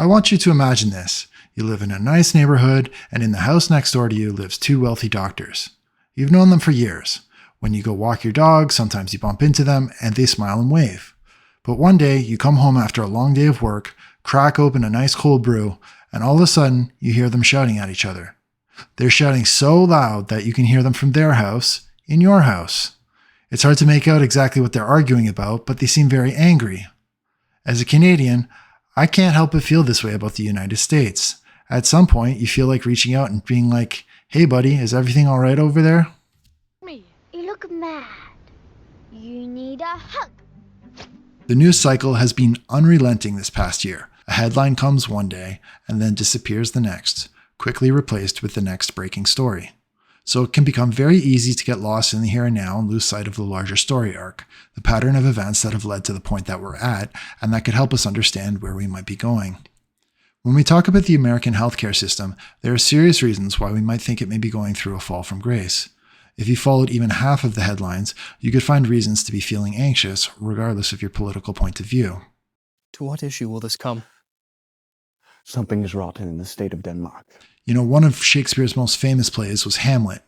I want you to imagine this. You live in a nice neighborhood, and in the house next door to you lives two wealthy doctors. You've known them for years. When you go walk your dog, sometimes you bump into them, and they smile and wave. But one day, you come home after a long day of work, crack open a nice cold brew, and all of a sudden, you hear them shouting at each other. They're shouting so loud that you can hear them from their house in your house. It's hard to make out exactly what they're arguing about, but they seem very angry. As a Canadian, I can't help but feel this way about the United States. At some point, you feel like reaching out and being like, "Hey buddy, is everything all right over there?" You look mad. You need a hug. The news cycle has been unrelenting this past year. A headline comes one day and then disappears the next, quickly replaced with the next breaking story. So it can become very easy to get lost in the here and now and lose sight of the larger story arc, the pattern of events that have led to the point that we're at, and that could help us understand where we might be going. When we talk about the American healthcare system, there are serious reasons why we might think it may be going through a fall from grace. If you followed even half of the headlines, you could find reasons to be feeling anxious, regardless of your political point of view. To what issue will this come? Something is rotten in the state of Denmark. You know, one of Shakespeare's most famous plays was Hamlet.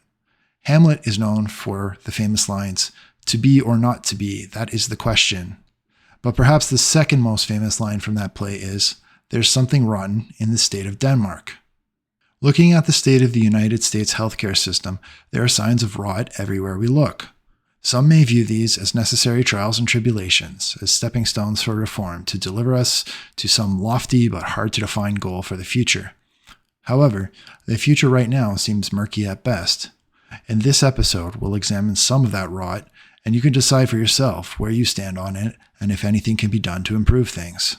Hamlet is known for the famous lines, "To be or not to be, that is the question." But perhaps the second most famous line from that play is, "There's something rotten in the state of Denmark." Looking at the state of the United States healthcare system, there are signs of rot everywhere we look. Some may view these as necessary trials and tribulations, as stepping stones for reform to deliver us to some lofty but hard to define goal for the future. However, the future right now seems murky at best. In this episode, we'll examine some of that rot, and you can decide for yourself where you stand on it and if anything can be done to improve things.